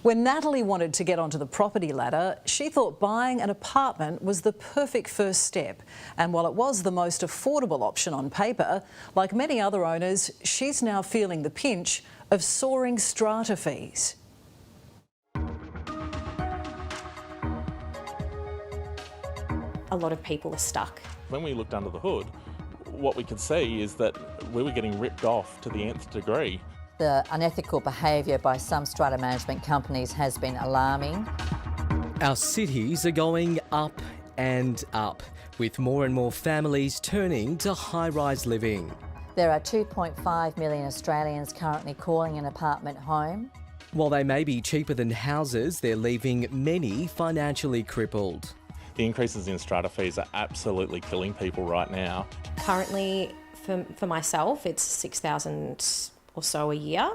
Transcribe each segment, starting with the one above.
When Natalie wanted to get onto the property ladder, she thought buying an apartment was the perfect first step. And while it was the most affordable option on paper, like many other owners, she's now feeling the pinch of soaring strata fees. A lot of people are stuck. When we looked under the hood, what we could see is that we were getting ripped off to the nth degree. The unethical behaviour by some strata management companies has been alarming. Our cities are going up and up, with more and more families turning to high-rise living. There are 2.5 million Australians currently calling an apartment home. While they may be cheaper than houses, they're leaving many financially crippled. The increases in strata fees are absolutely killing people right now. Currently, for myself, it's $6,000 or so a year.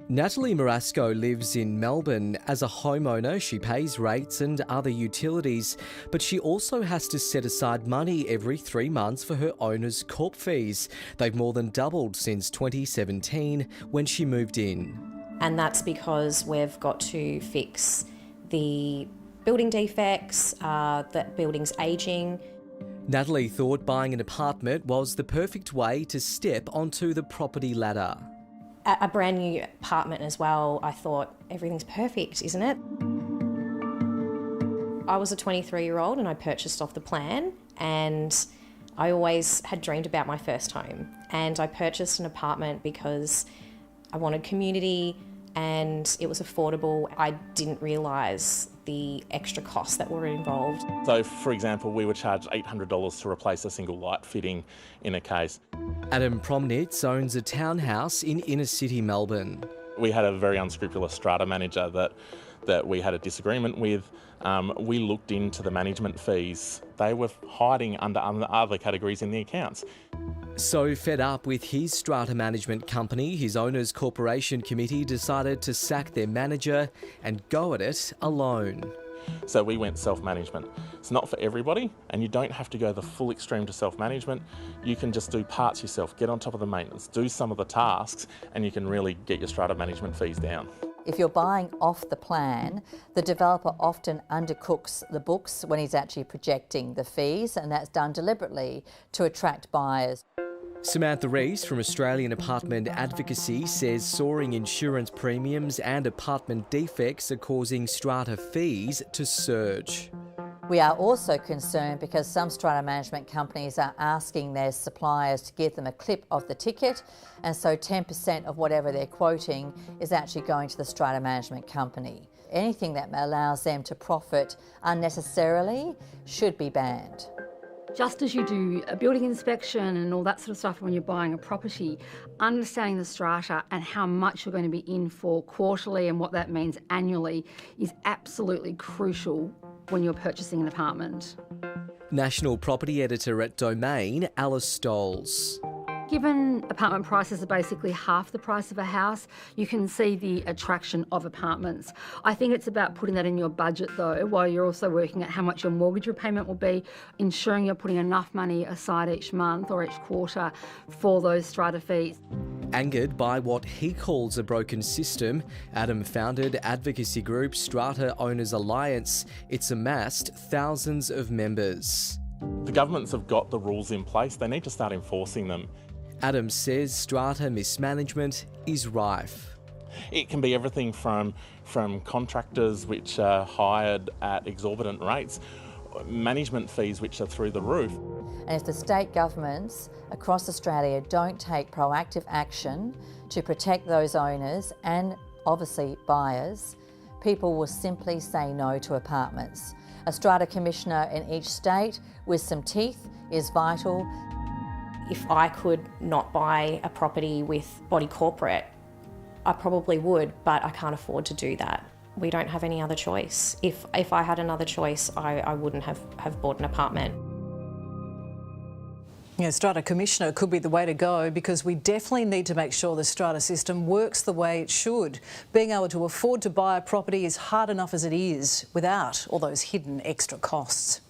Natalie Marasco lives in Melbourne. As a homeowner, she pays rates and other utilities, but she also has to set aside money every 3 months for her owner's corp fees. They've more than doubled since 2017 when she moved in. And that's because we've got to fix the building defects, the building's ageing. Natalie thought buying an apartment was the perfect way to step onto the property ladder. A brand new apartment as well, I thought everything's perfect, isn't it? I was a 23-year-old and I purchased off the plan, and I always had dreamed about my first home. And I purchased an apartment because I wanted community and it was affordable. I didn't realise the extra costs that were involved. So, for example, we were charged $800 to replace a single light fitting in a case. Adam Promnitz owns a townhouse in inner city Melbourne. We had a very unscrupulous strata manager that we had a disagreement with. We looked into the management fees. They were hiding under other categories in the accounts. So fed up with his strata management company, his owner's corporation committee decided to sack their manager and go at it alone. So we went self-management. It's not for everybody, and you don't have to go the full extreme to self-management. You can just do parts yourself, get on top of the maintenance, do some of the tasks, and you can really get your strata management fees down. If you're buying off the plan, the developer often undercooks the books when he's actually projecting the fees, and that's done deliberately to attract buyers. Samantha Rees from Australian Apartment Advocacy says soaring insurance premiums and apartment defects are causing strata fees to surge. We are also concerned because some strata management companies are asking their suppliers to give them a clip of the ticket, and so 10% of whatever they're quoting is actually going to the strata management company. Anything that allows them to profit unnecessarily should be banned. Just as you do a building inspection and all that sort of stuff when you're buying a property, understanding the strata and how much you're going to be in for quarterly and what that means annually is absolutely crucial when you're purchasing an apartment. National Property Editor at Domain, Alice Stoles. Given apartment prices are basically half the price of a house, you can see the attraction of apartments. I think it's about putting that in your budget though, while you're also working at how much your mortgage repayment will be, ensuring you're putting enough money aside each month or each quarter for those strata fees. Angered by what he calls a broken system, Adam founded advocacy group Strata Owners Alliance. It's amassed thousands of members. The governments have got the rules in place. They need to start enforcing them. Adam says strata mismanagement is rife. It can be everything from contractors which are hired at exorbitant rates, management fees which are through the roof. And if the state governments across Australia don't take proactive action to protect those owners and obviously buyers, people will simply say no to apartments. A strata commissioner in each state with some teeth is vital. If I could not buy a property with body corporate, I probably would, but I can't afford to do that. We don't have any other choice. If I had another choice, I wouldn't have bought an apartment. Yeah, Strata Commissioner could be the way to go, because we definitely need to make sure the strata system works the way it should. Being able to afford to buy a property is hard enough as it is without all those hidden extra costs.